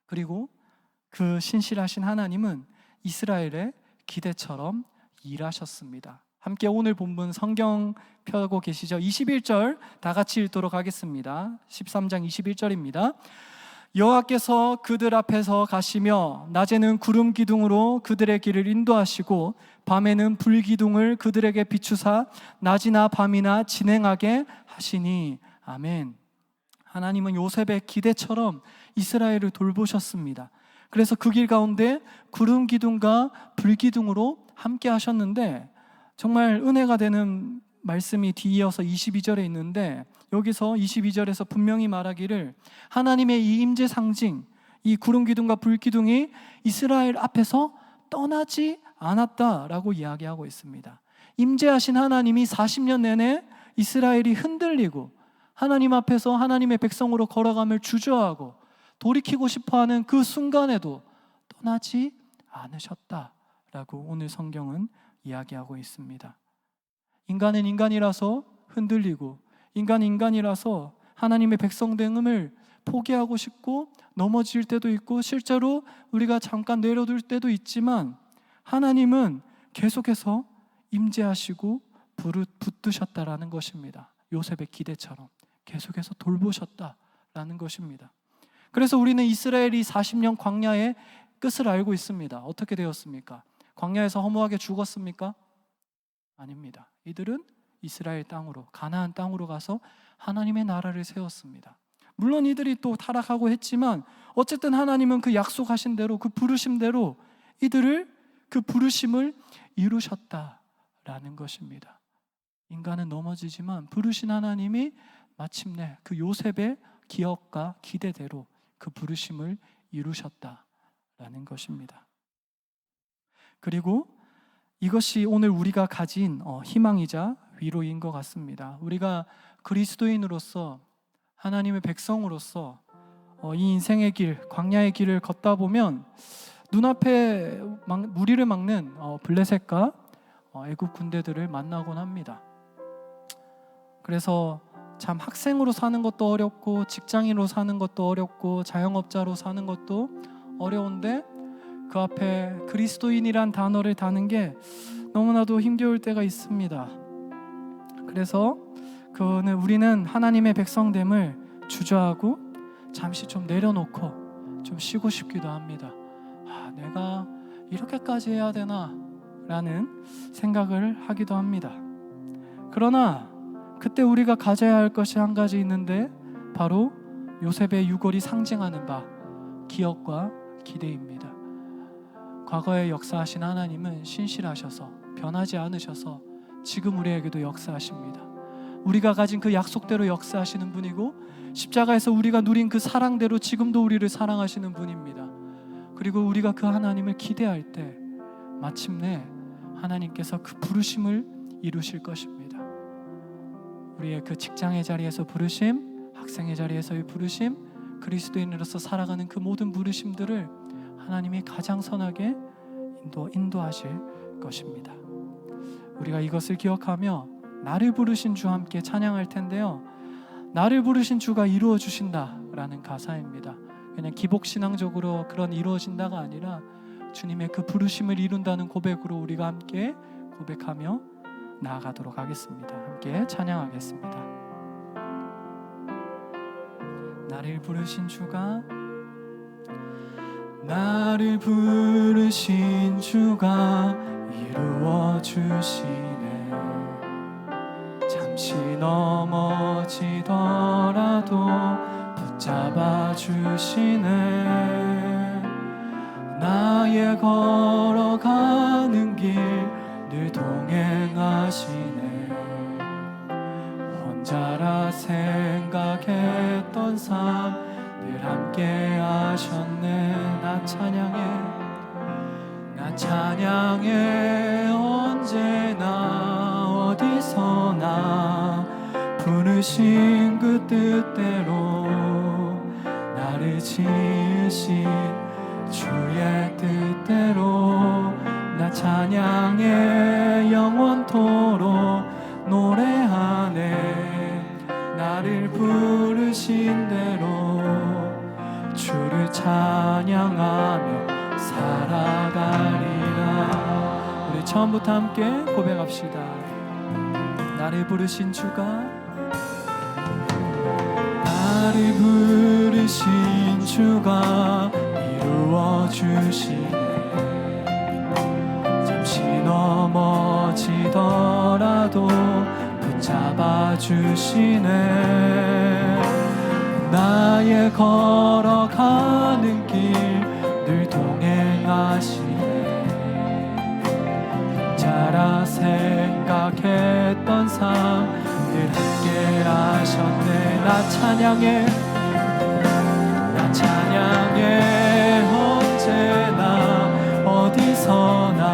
그리고 그 신실하신 하나님은 이스라엘의 기대처럼 일하셨습니다. 함께 오늘 본문 성경 펴고 계시죠? 21절 다 같이 읽도록 하겠습니다. 13장 21절입니다. 여호와께서 그들 앞에서 가시며 낮에는 구름 기둥으로 그들의 길을 인도하시고 밤에는 불 기둥을 그들에게 비추사 낮이나 밤이나 진행하게 하시니. 아멘. 하나님은 요셉의 기대처럼 이스라엘을 돌보셨습니다. 그래서 그 길 가운데 구름 기둥과 불 기둥으로 함께 하셨는데, 정말 은혜가 되는 말씀이 뒤이어서 22절에 있는데, 여기서 22절에서 분명히 말하기를 하나님의 이 임재 상징, 이 구름 기둥과 불 기둥이 이스라엘 앞에서 떠나지 않았다라고 이야기하고 있습니다. 임재하신 하나님이 40년 내내 이스라엘이 흔들리고 하나님 앞에서 하나님의 백성으로 걸어감을 주저하고 돌이키고 싶어하는 그 순간에도 떠나지 않으셨다라고 오늘 성경은 이야기하고 있습니다. 인간은 인간이라서 흔들리고 인간이라서 하나님의 백성됨을 포기하고 싶고 넘어질 때도 있고 실제로 우리가 잠깐 내려둘 때도 있지만, 하나님은 계속해서 임재하시고 붙드셨다라는 것입니다. 요셉의 기대처럼 계속해서 돌보셨다라는 것입니다. 그래서 우리는 이스라엘이 40년 광야의 끝을 알고 있습니다. 어떻게 되었습니까? 광야에서 허무하게 죽었습니까? 아닙니다. 이들은 이스라엘 땅으로, 가나안 땅으로 가서 하나님의 나라를 세웠습니다. 물론 이들이 또 타락하고 했지만 어쨌든 하나님은 그 약속하신 대로, 그 부르심대로 이들을, 그 부르심을 이루셨다라는 것입니다. 인간은 넘어지지만 부르신 하나님이 마침내 그 요셉의 기억과 기대대로 그 부르심을 이루셨다라는 것입니다. 그리고 이것이 오늘 우리가 가진 희망이자 위로인 것 같습니다. 우리가 그리스도인으로서, 하나님의 백성으로서 이 인생의 길, 광야의 길을 걷다 보면 눈앞에 무리를 막는 블레셋과 애굽 군대들을 만나곤 합니다. 그래서 참 학생으로 사는 것도 어렵고 직장인으로 사는 것도 어렵고 자영업자로 사는 것도 어려운데 그 앞에 그리스도인이란 단어를 다는 게 너무나도 힘겨울 때가 있습니다. 그래서 우리는 하나님의 백성됨을 주저하고 잠시 좀 내려놓고 좀 쉬고 싶기도 합니다. 내가 이렇게까지 해야 되나? 라는 생각을 하기도 합니다. 그러나 그때 우리가 가져야 할 것이 한 가지 있는데, 바로 요셉의 유골이 상징하는 바 기억과 기대입니다. 과거에 역사하신 하나님은 신실하셔서 변하지 않으셔서 지금 우리에게도 역사하십니다. 우리가 가진 그 약속대로 역사하시는 분이고, 십자가에서 우리가 누린 그 사랑대로 지금도 우리를 사랑하시는 분입니다. 그리고 우리가 그 하나님을 기대할 때 마침내 하나님께서 그 부르심을 이루실 것입니다. 우리의 그 직장의 자리에서 부르심, 학생의 자리에서의 부르심, 그리스도인으로서 살아가는 그 모든 부르심들을 하나님이 가장 선하게 인도하실 것입니다. 우리가 이것을 기억하며 나를 부르신 주와 함께 찬양할 텐데요, 나를 부르신 주가 이루어 주신다라는 가사입니다. 그냥 기복신앙적으로 그런 이루어진다가 아니라 주님의 그 부르심을 이룬다는 고백으로 우리가 함께 고백하며 나아가도록 하겠습니다. 함께 찬양하겠습니다. 나를 부르신 주가, 나를 부르신 주가 이루어 주시네. 잠시 넘어지더라도 붙잡아 주시네. 나의 걸어가는 길 늘 동행하시네. 혼자라 생각했던 삶 늘 함께 하셨네. 나 찬양해 언제나 어디서나 부르신 그 뜻대로 나를 지으신 주의 뜻대로 나 찬양해 영원토록 노래하네. 나를 부르신 대로 주를 찬양하며 살아가리라. 우리 처음부터 함께 고백합시다. 나를 부르신 주가, 나를 부르신 주가 이루어 주시네. 잠시 넘어지더라도 붙잡아 주시네. 나의 걸어가는 길 늘 동행하시네. 혼자라 생각했던 삶 늘 함께 하셨네. 나 찬양해 언제나 어디서나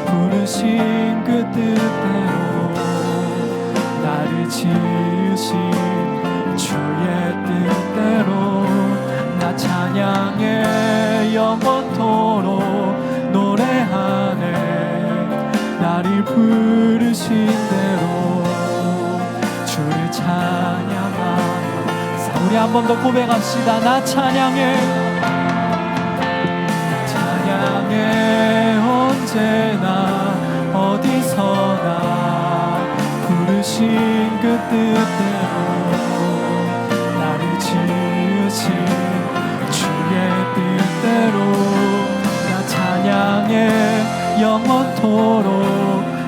부르신 그 뜻대로 나를 지으신 주의 뜻대로 나 찬양해 영원토록 노래하네. 나를 부르신 대로 주를 찬양하며. 우리 한 번 더 고백합시다. 나 찬양해 언제나 어디서나 부르신 그 뜻대로 나를 지으신 주의 뜻대로 나 찬양해 영원토록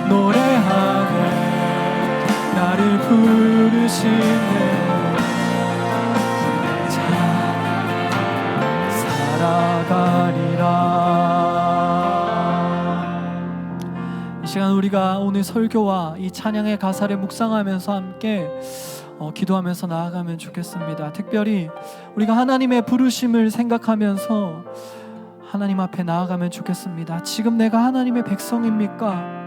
노래하네. 나를 부르신 대로 살아가리라. 이 시간 우리가 오늘 설교와 이 찬양의 가사를 묵상하면서 함께 기도하면서 나아가면 좋겠습니다. 특별히 우리가 하나님의 부르심을 생각하면서 하나님 앞에 나아가면 좋겠습니다. 지금 내가 하나님의 백성입니까?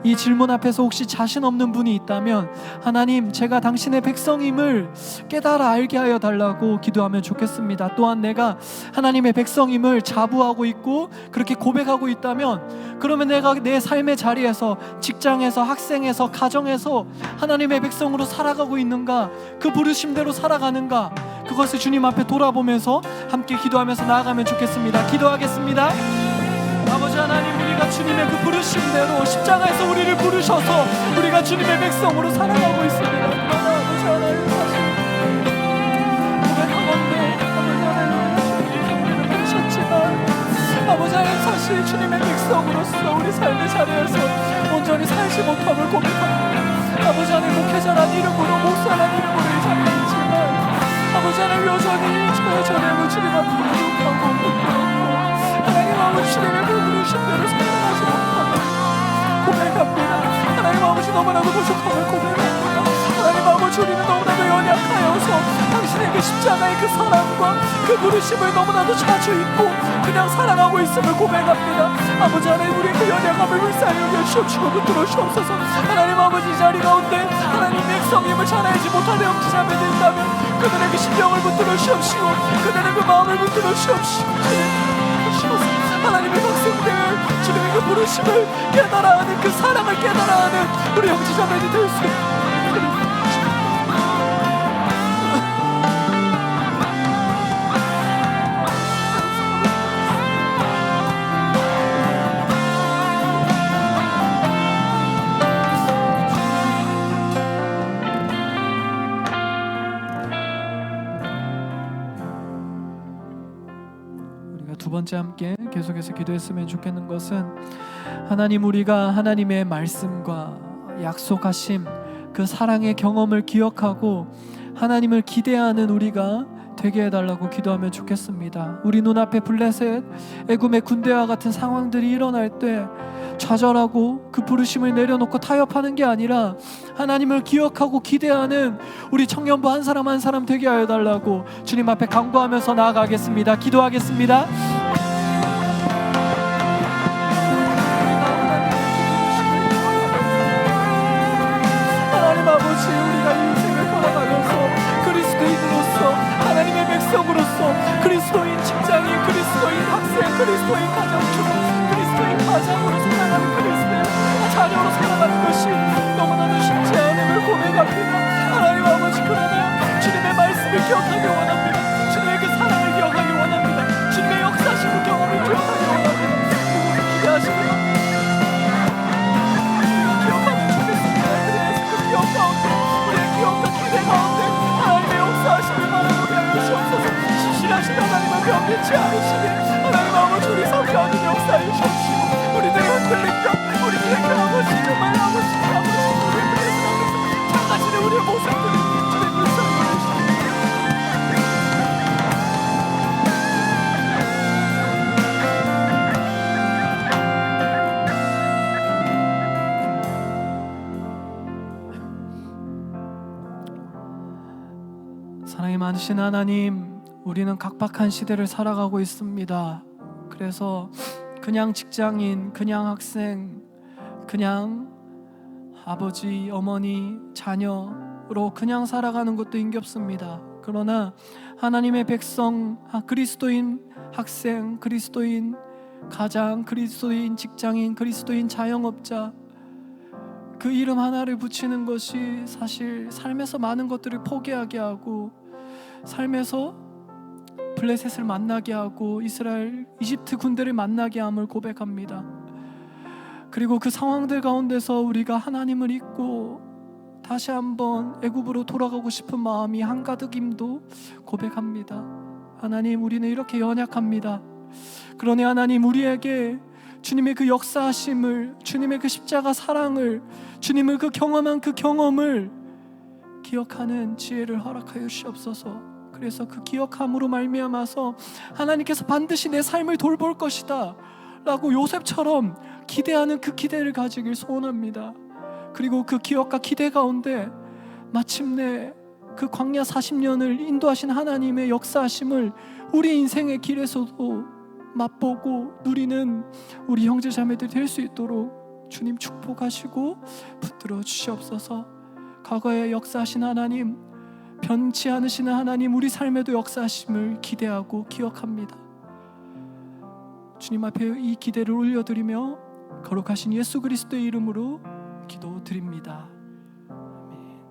이 질문 앞에서 혹시 자신 없는 분이 있다면 하나님, 제가 당신의 백성임을 깨달아 알게 하여 달라고 기도하면 좋겠습니다. 또한 내가 하나님의 백성임을 자부하고 있고 그렇게 고백하고 있다면, 그러면 내가 내 삶의 자리에서, 직장에서, 학생에서, 가정에서 하나님의 백성으로 살아가고 있는가, 그 부르심대로 살아가는가, 그것을 주님 앞에 돌아보면서 함께 기도하면서 나아가면 좋겠습니다. 기도하겠습니다. 아버지 하나님, 우리가 주님의 그 부르심대로 십자가에서 우리를 부르셔서 우리가 주님의 백성으로 살아가고 있습니다. 그러나 아버지 하나님, 사실 고백하건대 아버지 하나님, 주님의 백성으로서 우리 삶의 자리에서 온전히 살지 못함을 고백합니다. 아버지 하나님, 목회자란 이름으로, 목사란 이름으로 이 자리에 있지만 아버지 하나님, 여전히 저의 전행을 주님 앞에 부족하고 부끄럽고 하나님 아버지 주님의 부르신 대로 살아가지 못함을 고백합니다. 하나님 아버지, 너무나도 부족함을 고백합니다. 하나님 아버지, 우리는 너무나도 연약하여서 당신의 그 십자가의 그 사랑과 그 부르심을 너무나도 자주 잊고 그냥 살아가고 있음을 고백합니다. 아버지 하나님, 우리 그 연약함을 불쌍히 여겨주시옵시고 붙들어 주옵소서. 하나님 아버지, 이 자리 가운데 하나님 백성임을 잘 알지 못하는 형제자매들 있다면 그들의 그 심령을 붙들어 주옵시고 그들의 그 마음을 붙들어 주옵시고 하나님의 백성들 주님의 그 부르심을 깨달아 하는, 그 사랑을 깨달아 하는 우리 형제자매들이 될 수 있도록 두 번째 함께 계속해서 기도했으면 좋겠는 것은 하나님, 우리가 하나님의 말씀과 약속하심, 그 사랑의 경험을 기억하고 하나님을 기대하는 우리가 되게 해달라고 기도하면 좋겠습니다. 우리 눈앞에 블레셋, 애굽의 군대와 같은 상황들이 일어날 때 좌절하고 그 부르심을 내려놓고 타협하는 게 아니라 하나님을 기억하고 기대하는 우리 청년부 한 사람 한 사람 되게 하여 달라고 주님 앞에 간구하면서 나아가겠습니다. 기도하겠습니다. 하나님 아버지, 우리가 인생을 걸어가면서 그리스도인으로서, 하나님의 백성으로서, 그리스도인 직장인, 그리스도인 학생, 그리스도인 가정주, 그리스도인 가장으로 살아가는 그리스도의 자녀로 살아가는 것이 너무나도 쉽지 않음을 고백합니다. 하나님 아버지, 그러나 주님의 말씀을 기억하기 원합니다. 주님의 그 사랑을 기억하기 원합니다. 주님의 역사하시는 경험을 기억하기 원합니다. 그것을 기대하십니다. 기억하면 좋겠습니다. 그래서 그 기억 가운데, 우리의 기억과 기대 가운데 하나님의 역사하심을 바라보게 하여 주옵소서. 신실하신 하나님을 변변치 않으시니 하나님 아버지, 우리 삶 가운데 역사해 주옵시고 우리들의 흔들림과 우리들의 그 아버지, 정말 아버지 우리들의 삶에서 작아지는 우리의 모습들을 주님 불쌍히 여기시옵소서. 사랑이 많으신 하나님, 우리는 각박한 시대를 살아가고 있습니다. 그래서 그냥 직장인, 그냥 학생, 그냥 아버지, 어머니, 자녀로 그냥 살아가는 것도 힘겹습니다. 그러나 하나님의 백성, 그리스도인 학생, 그리스도인 가장, 그리스도인 직장인, 그리스도인 자영업자, 그 이름 하나를 붙이는 것이 사실 삶에서 많은 것들을 포기하게 하고 삶에서 블레셋을 만나게 하고 이스라엘, 이집트 군대를 만나게 함을 고백합니다. 그리고 그 상황들 가운데서 우리가 하나님을 잊고 다시 한번 애굽으로 돌아가고 싶은 마음이 한가득임도 고백합니다. 하나님, 우리는 이렇게 연약합니다. 그러니 하나님, 우리에게 주님의 그 역사하심을, 주님의 그 십자가 사랑을, 주님을 그 경험한 그 경험을 기억하는 지혜를 허락하여 주시옵소서. 그래서 그 기억함으로 말미암아서 하나님께서 반드시 내 삶을 돌볼 것이다 라고 요셉처럼 기대하는 그 기대를 가지길 소원합니다. 그리고 그 기억과 기대 가운데 마침내 그 광야 40년을 인도하신 하나님의 역사하심을 우리 인생의 길에서도 맛보고 누리는 우리 형제자매들이 될 수 있도록 주님 축복하시고 붙들어 주시옵소서. 과거에 역사하신 하나님, 변치 않으시는 하나님, 우리 삶에도 역사하심을 기대하고 기억합니다. 주님 앞에 이 기대를 올려드리며 거룩하신 예수 그리스도의 이름으로 기도드립니다. 아멘.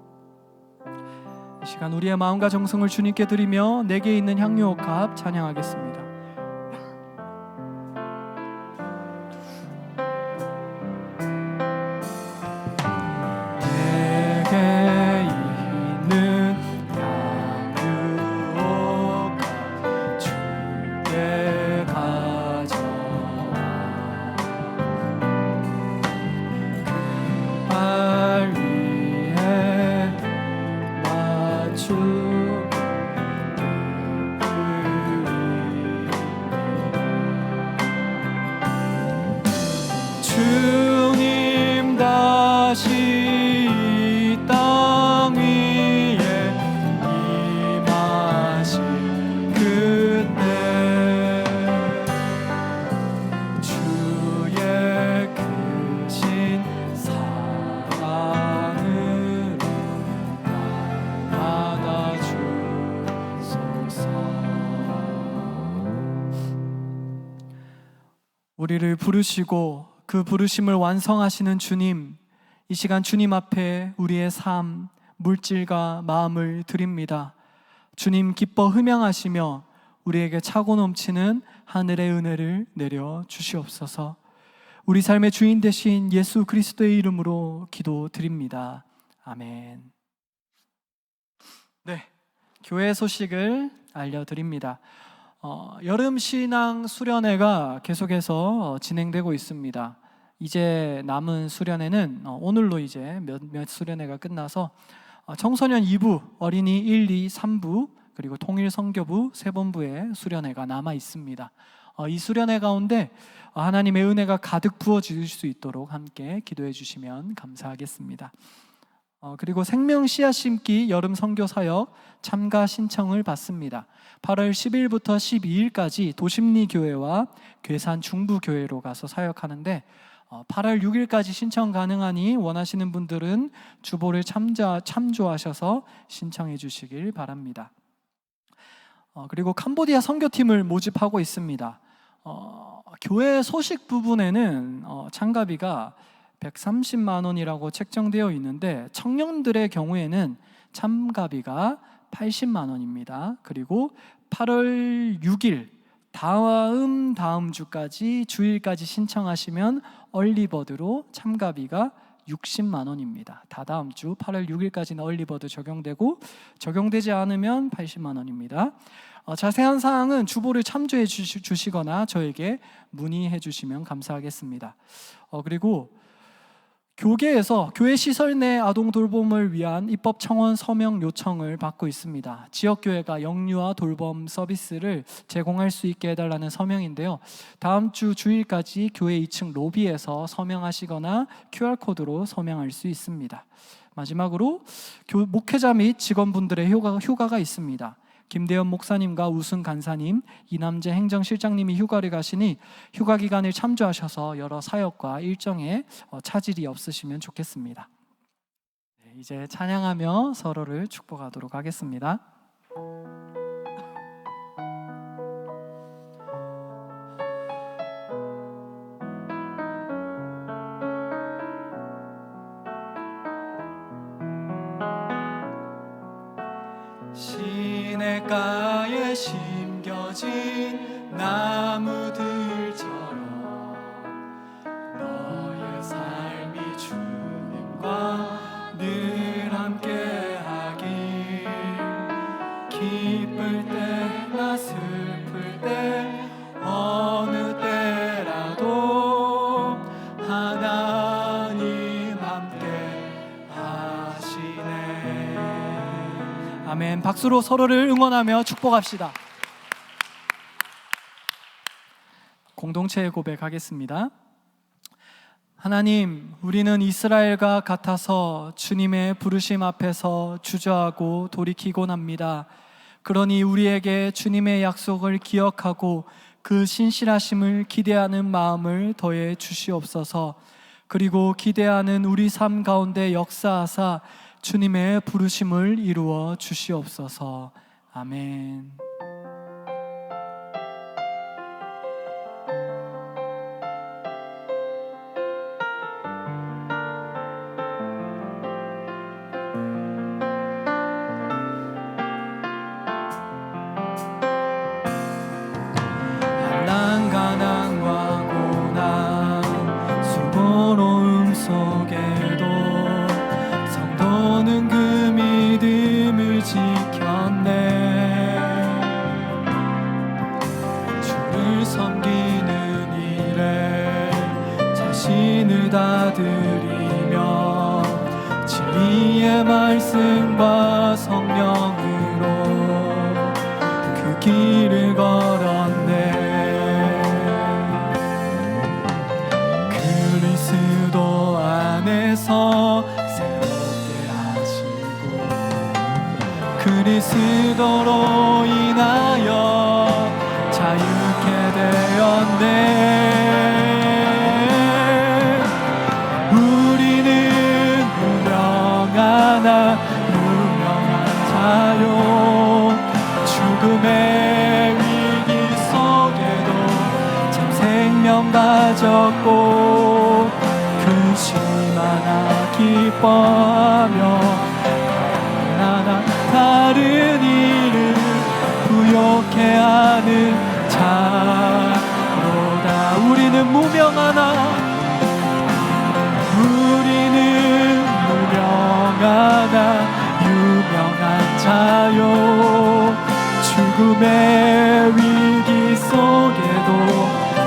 이 시간 우리의 마음과 정성을 주님께 드리며 내게 있는 향유옥합 찬양하겠습니다. 우리를 부르시고 그 부르심을 완성하시는 주님, 이 시간 주님 앞에 우리의 삶, 물질과 마음을 드립니다. 주님 기뻐 흠양하시며 우리에게 차고 넘치는 하늘의 은혜를 내려 주시옵소서. 우리 삶의 주인 되신 예수 그리스도의 이름으로 기도드립니다. 아멘. 네, 교회 소식을 알려드립니다. 여름 신앙 수련회가 계속해서 진행되고 있습니다. 이제 남은 수련회는 오늘로 이제 몇 수련회가 끝나서 청소년 2부, 어린이 1, 2, 3부, 그리고 통일 선교부 3본부의 수련회가 남아 있습니다. 이 수련회 가운데 하나님의 은혜가 가득 부어질 수 있도록 함께 기도해 주시면 감사하겠습니다. 그리고 생명 씨앗 심기 여름 선교 사역 참가 신청을 받습니다. 8월 10일부터 12일까지 도심리 교회와 괴산 중부 교회로 가서 사역하는데 8월 6일까지 신청 가능하니 원하시는 분들은 주보를 참조하셔서 신청해 주시길 바랍니다. 그리고 캄보디아 선교팀을 모집하고 있습니다. 교회 소식 부분에는 참가비가 130만 원이라고 책정되어 있는데 청년들의 경우에는 참가비가 80만 원입니다. 그리고 8월 6일 다음 주까지 주일까지 신청하시면 얼리버드로 참가비가 60만 원입니다. 다다음 주 8월 6일까지는 얼리버드 적용되고 적용되지 않으면 80만 원입니다. 자세한 사항은 주보를 참조해 주시거나 저에게 문의해 주시면 감사하겠습니다. 그리고 교계에서 교회 시설 내 아동 돌봄을 위한 입법 청원 서명 요청을 받고 있습니다. 지역교회가 영유아 돌봄 서비스를 제공할 수 있게 해달라는 서명인데요. 다음 주 주일까지 교회 2층 로비에서 서명하시거나 QR코드로 서명할 수 있습니다. 마지막으로 목회자 및 직원분들의 휴가가 있습니다. 김대현 목사님과 우승 간사님, 이남재 행정실장님이 휴가를 가시니 휴가 기간을 참조하셔서 여러 사역과 일정에 차질이 없으시면 좋겠습니다. 이제 찬양하며 서로를 축복하도록 하겠습니다. 시냇가에 심겨진 나무들처럼 너의 삶이 주님과 늘 함께하길 기쁠 때나 슬플 때 어느 때라도 하나님 함께 하시네. 아멘. 박수로 서로를 응원하며 축복합시다. 공동체의 고백하겠습니다. 하나님, 우리는 이스라엘과 같아서 주님의 부르심 앞에서 주저하고 돌이키곤 합니다. 그러니 우리에게 주님의 약속을 기억하고 그 신실하심을 기대하는 마음을 더해 주시옵소서. 그리고 기대하는 우리 삶 가운데 역사하사 주님의 부르심을 이루어 주시옵소서. 아멘. 한란가난과 고난 수고로움 속에도 성도는 그 믿음을 지켰네. 주를 섬기는 일에 자신을 다드리며 진리의 말씀과 성령으로 그 길을 걸었네. 그리스도 안에서 새롭게 하시고 그리스도로 인하여 자유케 되었네. 우리는 무명한 자요 죽음의 위기 속에도 참 생명 생명 가졌고 근심 하나 기뻐하며 가난한 다른 이를 부욕해 하는 자로다. 우리는 무명하나 유명한 자요. 죽음의 위기 속에도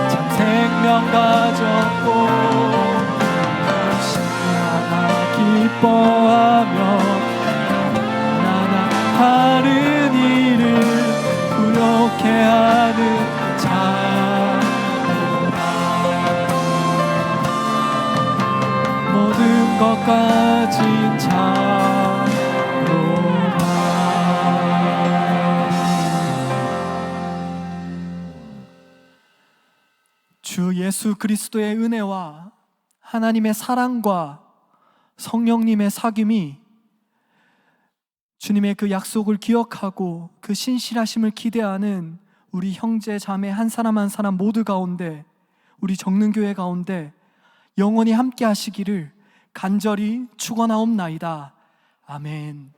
참 생명 가졌고 시하나 기뻐하며 가난한 다른 이를 부욕해 하는 자로다. 모든 것 가진 자로다. 주 예수 그리스도의 은혜와 하나님의 사랑과 성령님의 사귐이 주님의 그 약속을 기억하고 그 신실하심을 기대하는 우리 형제 자매 한 사람 한 사람 모두 가운데, 우리 정능교회 가운데 영원히 함께 하시기를 간절히 축원하옵나이다. 아멘.